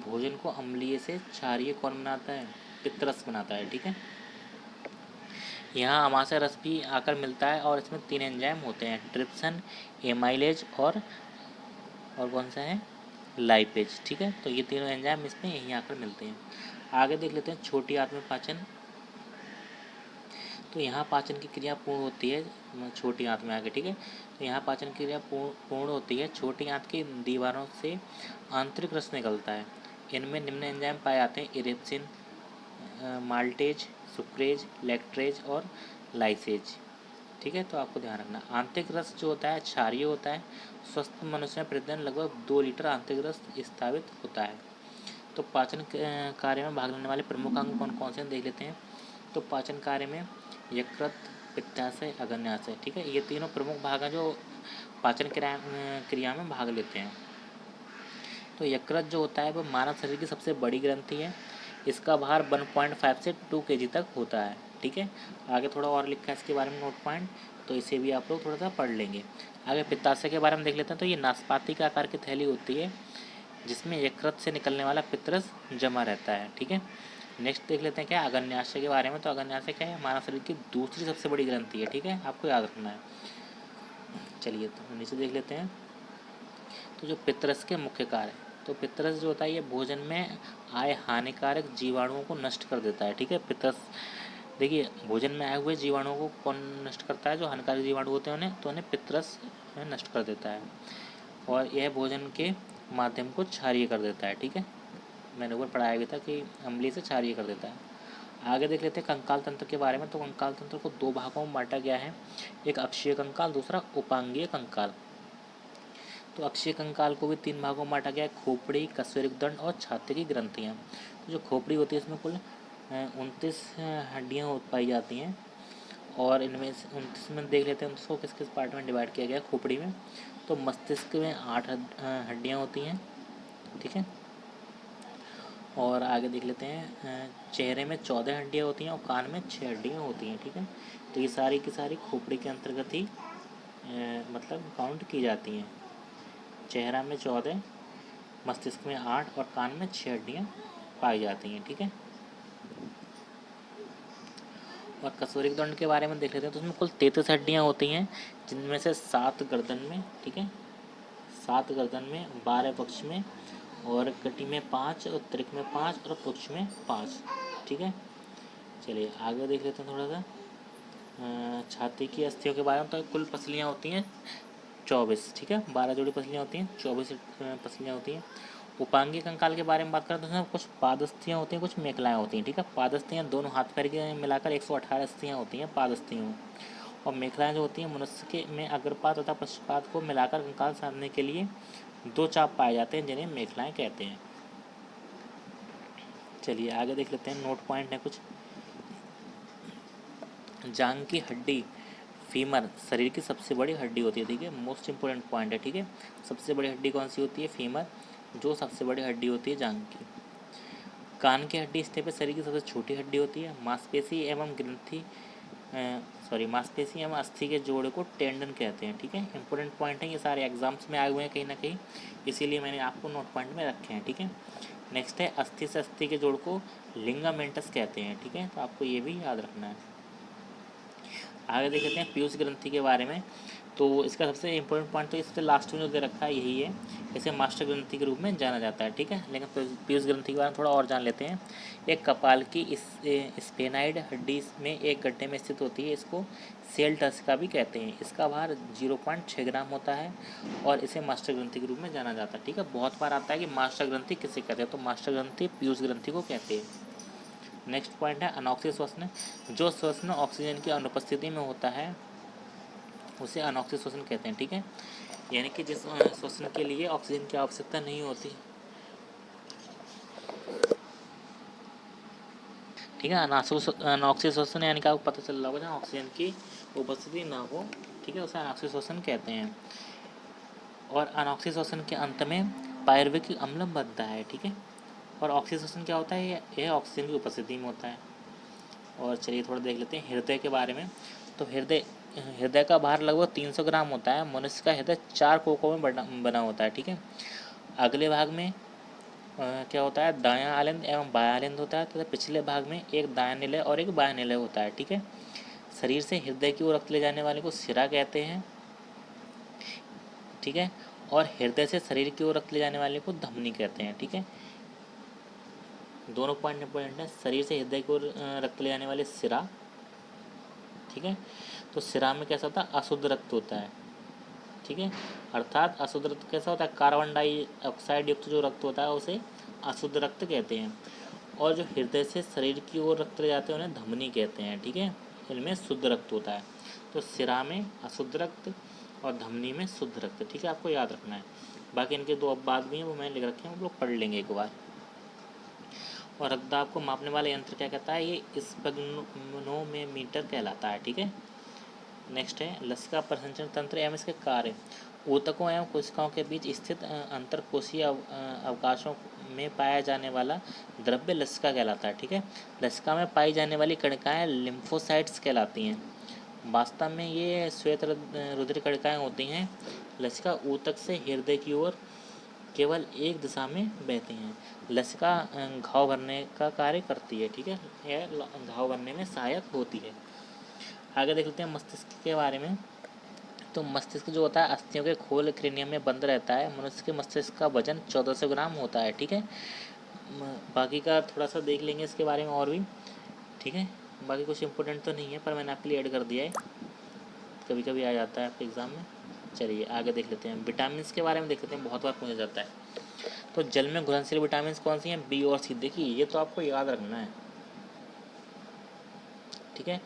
भोजन को अम्लीय से क्षारीय कौन बनाता है, पित्तरस बनाता है। ठीक है, यहाँ अमाशय रस भी आकर मिलता है और इसमें 3 एंजाइम होते हैं, ट्रिप्सन, एमाइलेज और कौन सा है, लाइपेज। ठीक है, तो ये तीनों एंजाइम इसमें यहीं आकर मिलते हैं। आगे देख लेते हैं छोटी आंत में पाचन। तो यहाँ पाचन की क्रिया पूर्ण होती है छोटी आंत में आगे। ठीक है, तो यहाँ पाचन की क्रिया पूर्ण होती है। छोटी आंत की दीवारों से आंतरिक रस निकलता है। इनमें निम्न एंजाइम पाए जाते हैं, इरिप्सिन, माल्टेज, सुक्रेज, लैक्ट्रेज और लाइसेज। ठीक है, तो आपको ध्यान रखना आंतरिक रस जो होता है क्षारीय होता है। स्वस्थ मनुष्य में प्रतिदिन लगभग 2 लीटर आंतरिक रस स्थापित होता है। तो पाचन कार्य में भाग लेने वाले प्रमुख अंग कौन कौन से देख लेते हैं। तो पाचन कार्य में यकृत, पित्ताशय, अग्न्याशय। ठीक है, ये तीनों प्रमुख भाग हैं जो पाचन क्रिया में भाग लेते हैं। तो यकृत जो होता है वो मानव शरीर की सबसे बड़ी ग्रंथि है। इसका भार 1.5 से 2 kg तक होता है। ठीक है, आगे थोड़ा और लिखा है इसके बारे में नोट पॉइंट, तो इसे भी आप लोग थोड़ा सा पढ़ लेंगे। आगे पित्ताशय के बारे में देख लेते हैं। तो ये नाशपाती के आकार की थैली होती है जिसमें यकृत से निकलने वाला पित्तरस जमा रहता है। ठीक है, नेक्स्ट देख लेते हैं क्या अग्न्याशय के बारे में। तो अग्न्याशय क्या है, मानव शरीर की दूसरी सबसे बड़ी ग्रंथि है। ठीक है, आपको याद रखना है। चलिए तो नीचे देख लेते हैं। तो जो पित्तरस के मुख्य कार्य, तो पित्तरस जो होता है ये भोजन में आए हानिकारक जीवाणुओं को नष्ट कर देता है। ठीक है, पित्तरस देखिए भोजन में आए हुए जीवाणुओं को कौन नष्ट करता है, जो हानिकारक जीवाणु होते हैं उन्हें पित्तरस नष्ट कर देता है और यह भोजन के माध्यम को क्षारीय कर देता है। ठीक है, मैंने ऊपर पढ़ाया भी था कि अम्लीय से क्षारीय कर देता है। आगे देख लेते हैं कंकाल तंत्र के बारे में। तो कंकाल तंत्र को 2 भागों में बांटा गया है, एक अक्षीय कंकाल, दूसरा उपांगीय कंकाल। तो अक्षीय कंकाल को भी 3 भागों में बांटा गया है, खोपड़ी, कशेरुक दंड और छाती की ग्रंथियाँ। तो जो खोपड़ी होती है इसमें कुल 29 हड्डियाँ पाई जाती हैं और इनमें से 29 में देख लेते हैं उसको किस किस पार्ट में डिवाइड किया गया है खोपड़ी में। तो मस्तिष्क में 8 हड्डियाँ होती हैं, ठीक है। और आगे देख लेते हैं चेहरे में 14 हड्डियाँ होती हैं और कान में 6 हड्डियाँ होती हैं, ठीक है। तो ये सारी की सारी खोपड़ी के अंतर्गत ही मतलब काउंट की जाती हैं। चेहरा में 14, मस्तिष्क में 8 और कान में 6 हड्डियाँ पाई जाती हैं, ठीक है। और कसूरी दंड के बारे में देख लेते हैं। तो उसमें कुल 33 हड्डियाँ होती हैं, जिनमें से 7 गर्दन में, ठीक है, 7 गर्दन में, 12 पक्ष में, और कटी में 5 और त्रिक में 5 और पुच्छ में 5, ठीक है। चलिए आगे देख लेते हैं थोड़ा सा छाती की अस्थियों के बारे में। तो कुल पसलियाँ होती हैं 24, ठीक है, 12 जोड़ी पसलियाँ होती हैं, 24 पसलियाँ होती हैं। उपांगी कंकाल के बारे में बात करें तो उसमें कुछ पादस्थियाँ होती हैं, कुछ मेखलाएँ होती हैं, ठीक है। पादस्थियाँ दोनों हाथ पैर के मिलाकर 118 अस्थियाँ होती हैं पादस्थियों, और मेखलाएँ जो होती हैं मनुष्य के में अग्रपाद तथा पश्चपाद को मिलाकर कंकाल साधने के लिए 2 चाप पाए जाते हैं, जिन्हें मेखलाएँ कहते हैं। चलिए आगे देख लेते हैं, नोट पॉइंट है कुछ। जांघ की हड्डी फीमर शरीर की सबसे बड़ी हड्डी होती है, ठीक है, मोस्ट इंपॉर्टेंट पॉइंट है, ठीक है। सबसे बड़ी हड्डी कौन सी होती है? फीमर, जो सबसे बड़ी हड्डी होती है जांघ की। कान की हड्डी स्थित शरीर की सबसे छोटी हड्डी होती है। मांसपेशी एवं ग्रंथि मांसपेशी एवं अस्थि के जोड़े को टेंडन कहते हैं, ठीक है। इंपॉर्टेंट पॉइंट है, ये सारे एग्जाम्स में आए हुए हैं कहीं ना कहीं, इसीलिए मैंने आपको नोट पॉइंट में रखे हैं, ठीक है। नेक्स्ट है अस्थि से अस्थि के जोड़ को लिंगामेंटस कहते हैं, ठीक है, तो आपको ये भी याद रखना है। आगे देख लेते हैं पीयूष ग्रंथि के बारे में। तो इसका सबसे इम्पोर्टेंट पॉइंट तो इससे लास्ट में जो दे रखा है यही है, इसे मास्टर ग्रंथि के रूप में जाना जाता है, ठीक है। लेकिन पीयूष ग्रंथि के बारे में थोड़ा और जान लेते हैं। एक कपाल की इस स्पेनाइड हड्डी में एक गड्ढे में स्थित होती है, इसको सेल टस्का भी कहते हैं। इसका भार 0.6 ग्राम होता है और इसे मास्टर ग्रंथि के रूप में जाना जाता है, ठीक है। बहुत बार आता है कि मास्टर ग्रंथि किसे कहते हैं, तो मास्टर ग्रंथि पीयूष ग्रंथि को कहते हैं। नेक्स्ट पॉइंट है अनॉक्सिक श्वसन। जो श्वसन ऑक्सीजन की अनुपस्थिति में होता है उसे अनॉक्सिक श्वसन कहते हैं, ठीक है। यानी कि जिस श्वसन के लिए ऑक्सीजन की आवश्यकता नहीं होती, ठीक है। अनॉक्सिक श्वसन यानी कि आपको पता चल रहा होगा जहाँ ऑक्सीजन की उपस्थिति ना हो, ठीक है, उसे अनॉक्सिक श्वसन कहते हैं। और अनॉक्सिक श्वसन के अंत में पायरुविक अम्ल बनता है, ठीक है। और ऑक्सीजन क्या होता है? यह ऑक्सीजन की उपस्थिति में होता है। और चलिए थोड़ा देख लेते हैं हृदय के बारे में। तो हृदय का भार लगभग 300 ग्राम होता है। मनुष्य का हृदय 4 कोकों में बना होता है, ठीक है। अगले भाग में क्या होता है? दायां आलिंद एवं बायां आलिंद होता है, तथा पिछले भाग में एक दायां निलय और एक बायां निलय होता है, ठीक है। शरीर से हृदय की ओर रक्त ले जाने वाले को सिरा कहते हैं, ठीक है। और हृदय से शरीर की ओर रक्त ले जाने वाले को धमनी कहते हैं, ठीक है। दोनों पॉइंट इंपॉर्टेंट है। शरीर से हृदय की ओर रक्त ले जाने वाले सिरा, ठीक है। तो सिरा में कैसा होता है? अशुद्ध रक्त होता है, ठीक है। अर्थात अशुद्ध रक्त कैसा होता है? कार्बन डाइऑक्साइड युक्त जो रक्त होता है उसे अशुद्ध रक्त कहते हैं। और जो हृदय से शरीर की ओर रक्त ले जाते हैं उन्हें धमनी कहते हैं, ठीक है। इनमें शुद्ध रक्त होता है। तो सिरा में अशुद्ध रक्त और धमनी में शुद्ध रक्त, ठीक है, आपको याद रखना है। बाकी इनके दो अपवाद भी हैं, वो मैंने लिख रखे हैं, वो लोग पढ़ लेंगे एक बार। और रक्तदाब को मापने वाला यंत्र क्या कहता है? ये स्पेग्नोमीटर कहलाता है, ठीक है। नेक्स्ट है लसिका प्रसंचरण तंत्र एवं इसके कार्य। ऊतकों एवं कोशिकाओं के बीच स्थित अंतरकोशीय अवकाशों में पाया जाने वाला द्रव्य लसिका कहलाता है, ठीक है। लसिका में पाई जाने वाली कणिकाएं लिम्फोसाइट्स कहलाती हैं। वास्तव में ये श्वेत रुधिर कणिकाएं होती हैं। लसिका ऊतक से हृदय की ओर केवल एक दिशा में बहती हैं। लसिका घाव भरने का कार्य करती है, ठीक है, यह घाव भरने में सहायक होती है। आगे देख लेते हैं मस्तिष्क के बारे में। तो मस्तिष्क जो होता है अस्थियों के खोल क्रेनियम में बंद रहता है। मनुष्य के मस्तिष्क का वजन 1400 ग्राम होता है, ठीक है। बाकी का थोड़ा सा देख लेंगे इसके बारे में और भी, ठीक है। बाकी कुछ इंपॉर्टेंट तो नहीं है, पर मैंने आपके लिए ऐड कर दिया है, कभी कभी आ जाता है आपके एग्ज़ाम में। चलिए आगे देख लेते हैं विटामिन के बारे में। देख लेते हैं, बहुत बार पूछा जाता है। तो जल में घुलनशील विटामिन कौन सी हैं? बी और सी। देखिए ये तो आपको याद रखना है, ठीक है।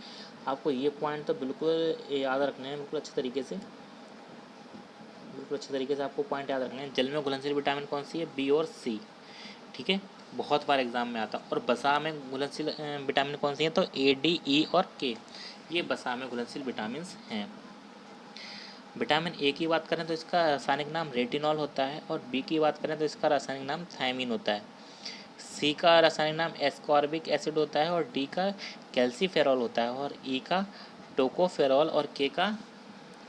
आपको ये पॉइंट तो बिल्कुल याद रखने हैं, बिल्कुल अच्छे तरीके से, बिल्कुल अच्छे तरीके से आपको पॉइंट याद रखने हैं। जल में घुलनशील विटामिन कौन सी है? बी और सी, ठीक है, बहुत बार एग्जाम में आता है। और वसा में घुलनशील विटामिन कौन सी है? तो ए, डी, ई और के। ये वसा में घुलनशील विटामिन हैं। विटामिन ए की बात करें तो इसका रासायनिक नाम रेटिनॉल होता है, और बी की बात करें तो इसका रासायनिक नाम थायमीन होता है। सी का रासायनिक नाम एस्कॉर्बिक एसिड होता है, और डी का कैल्सीफेरॉल होता है, और ई का टोकोफेरॉल, और के का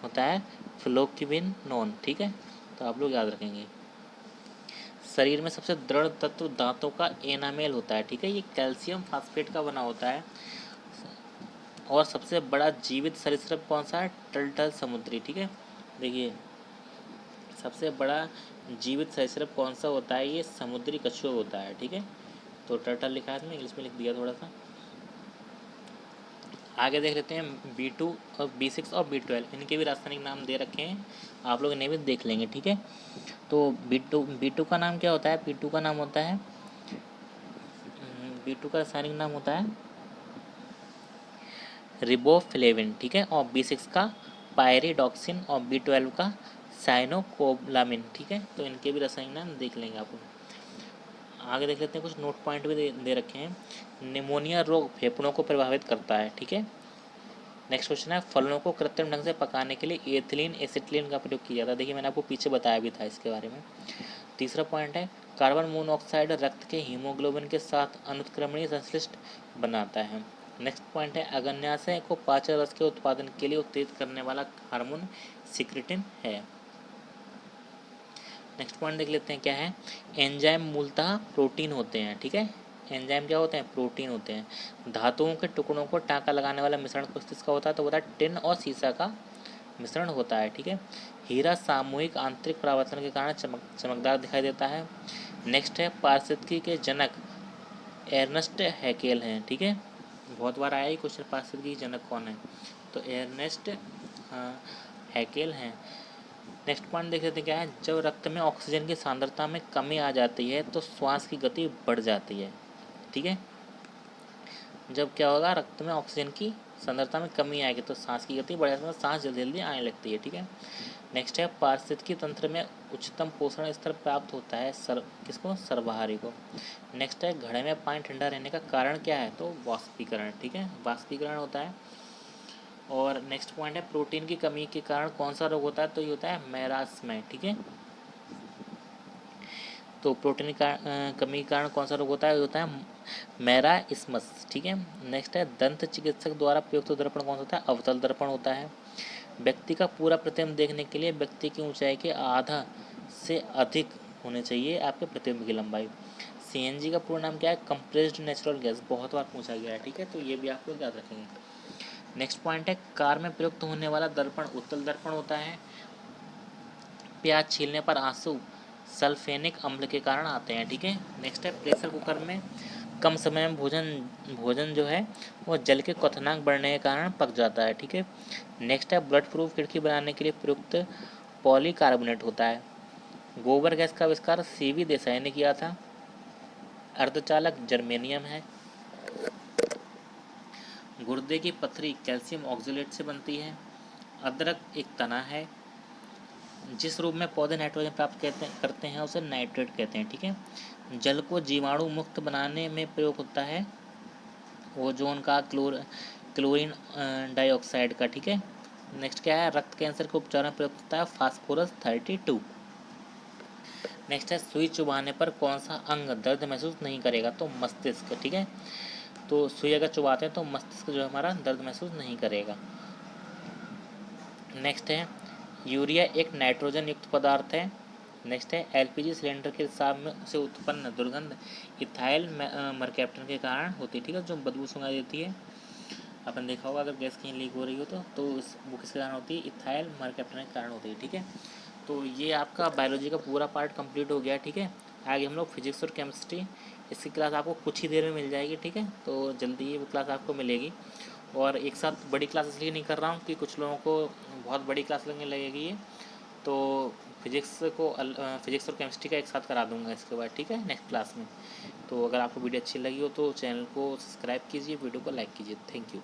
होता है फ्लोक्विनोन। ठीक है, तो आप लोग याद रखेंगे। शरीर में सबसे दृढ़ तत्व दांतों का एनामेल होता है। ठीक है, ये कैल्शियम फास्फेट का बना होता है। और सबसे बड़ा जीवित सरीसृप कौन सा है? टर्टल समुद्री। ठीक है, देखिए सबसे बड़ा जीवित सरीसृप कौन सा होता है? ये समुद्री कछुआ होता है। ठीक है, तो टर्टल लिखा है इसमें, इंग्लिश में लिख दिया थोड़ा सा। आगे देख लेते हैं B2 और B6 और B12, इनके भी रासायनिक नाम दे रखे हैं, आप लोग इन्हें भी देख लेंगे। ठीक है, तो B2 का नाम क्या होता है? B2 का नाम होता है B2 का रासायनिक नाम होता है रिबोफ्लेविन। ठीक है, और B6 का पायरिडॉक्सिन, और B12 का साइनोकोबालामिन। ठीक है, तो इनके भी रासायनिक नाम देख लेंगे आप लोग। आगे देख लेते हैं, कुछ नोट पॉइंट भी दे रखे हैं। निमोनिया रोग फेफड़ों को प्रभावित करता है। ठीक है, नेक्स्ट क्वेश्चन है, फलों को कृत्रिम ढंग से पकाने के लिए एथिलीन एसिटिलीन का प्रयोग किया जाता है। देखिए मैंने आपको पीछे बताया भी था इसके बारे में। तीसरा पॉइंट है, कार्बन मोनोऑक्साइड रक्त के हीमोग्लोबिन के साथ अनुत्क्रमणीय संश्लिष्ट बनाता है। नेक्स्ट पॉइंट है, अग्न्याशय को पाचन रस के उत्पादन के लिए उत्तेजित करने वाला हार्मोन सिक्रेटिन है। नेक्स्ट पॉइंट देख लेते हैं क्या है, एंजाइम मूलतः प्रोटीन होते हैं। ठीक है, एंजाइम क्या होते हैं? प्रोटीन होते हैं। धातुओं के टुकड़ों को टाँका लगाने वाला मिश्रण किसका होता है? तो होता है टिन और सीसा का मिश्रण होता है। ठीक है, हीरा सामूहिक आंतरिक परावर्तन के कारण चमकदार दिखाई देता है। नेक्स्ट है, पारिस्थितिकी के जनक एर्नस्ट हैकेल हैं। ठीक है, बहुत बार आया ही क्वेश्चन, पारिस्थितिकी के जनक कौन है? तो एर्नेस्ट हैकेल हैं। नेक्स्ट पॉइंट देख लेते हैं क्या है, जब रक्त में ऑक्सीजन की सांद्रता में कमी आ जाती है तो श्वास की गति बढ़ जाती है। ठीक है, जब क्या होगा, रक्त में ऑक्सीजन की सांद्रता में कमी आएगी तो सांस की गति बढ़ जाती है, सांस जल्दी जल्दी आने लगती है। ठीक है, नेक्स्ट है, पारिस्थितिकी तंत्र में उच्चतम पोषण स्तर प्राप्त होता है किसको? सर्वहारी को। नेक्स्ट है, घड़े में पानी ठंडा रहने का कारण क्या है? तो वाष्पीकरण। ठीक है, वाष्पीकरण होता है। और नेक्स्ट पॉइंट है, प्रोटीन की कमी के कारण कौन सा रोग होता है? तो ये होता है मैरास्मय। ठीक है, तो प्रोटीन का कमी के कारण कौन सा रोग होता है? ये होता है मैरास्मस। ठीक है, नेक्स्ट है, दंत चिकित्सक द्वारा प्रयुक्त दर्पण कौन सा होता है? अवतल दर्पण होता है। व्यक्ति का पूरा प्रतिबिंब देखने के लिए व्यक्ति की ऊंचाई के आधा से अधिक होने चाहिए आपके प्रतिबिंब की लंबाई। CNG का पूरा नाम क्या है? कंप्रेस्ड नेचुरल गैस, बहुत बार पूछा गया है। ठीक है, तो ये भी आप लोग याद रखेंगे। नेक्स्ट पॉइंट है, कार में प्रयुक्त होने वाला दर्पण उत्तल दर्पण होता है। प्याज छीलने पर आंसू सल्फेनिक अम्ल के कारण आते हैं। ठीक है, नेक्स्ट है, प्रेशर कुकर में कम समय में भोजन जो है वो जल के क्वथनांक बढ़ने के कारण पक जाता है। ठीक है, नेक्स्ट है, ब्लड प्रूफ खिड़की बनाने के लिए प्रयुक्त पॉलीकार्बोनेट होता है। गोबर गैस का आविष्कार CV देसाई ने किया था। अर्धचालक जर्मेनियम है। गुर्दे की पथरी कैल्शियम ऑक्जेलेट से बनती है। अदरक एक तना है। जिस रूप में पौधे नाइट्रोजन प्राप्त करते हैं उसे नाइट्रेट कहते हैं। ठीक है, जल को जीवाणु मुक्त बनाने में प्रयोग होता है ओजोन का, क्लोरीन डाइऑक्साइड का। ठीक है, नेक्स्ट क्या है, रक्त कैंसर के उपचार में प्रयोग होता है फास्फोरस 32। नेक्स्ट है, सुई चुभाने पर कौन सा अंग दर्द महसूस नहीं करेगा? तो मस्तिष्क। ठीक है, तो सुई अगर चुभाते हैं तो मस्तिष्क जो है हमारा दर्द महसूस नहीं करेगा। नेक्स्ट है, यूरिया एक नाइट्रोजन युक्त पदार्थ है। नेक्स्ट है, LPG सिलेंडर के रिसाव में से उत्पन्न दुर्गंध इथाइल मरकैप्टन के कारण होती है। ठीक है, जो बदबू सुनाई देती है, अपन देखा होगा अगर गैस कहीं लीक हो रही हो तो वो किसके कारण होती है? इथाइल मरकैप्टन के कारण होती है। ठीक है, तो ये आपका बायोलॉजी का पूरा पार्ट कंप्लीट हो गया। ठीक है, आगे हम लोग फिजिक्स और केमिस्ट्री, इसकी क्लास आपको कुछ ही देर में मिल जाएगी। ठीक है, तो जल्दी ये क्लास आपको मिलेगी। और एक साथ बड़ी क्लास इसलिए नहीं कर रहा हूँ कि कुछ लोगों को बहुत बड़ी क्लास लगने लगेगी ये, तो फिजिक्स और केमिस्ट्री का एक साथ करा दूंगा इसके बाद। ठीक है, नेक्स्ट क्लास में। तो अगर आपको वीडियो अच्छी लगी हो तो चैनल को सब्सक्राइब कीजिए, वीडियो को लाइक कीजिए। Thank you.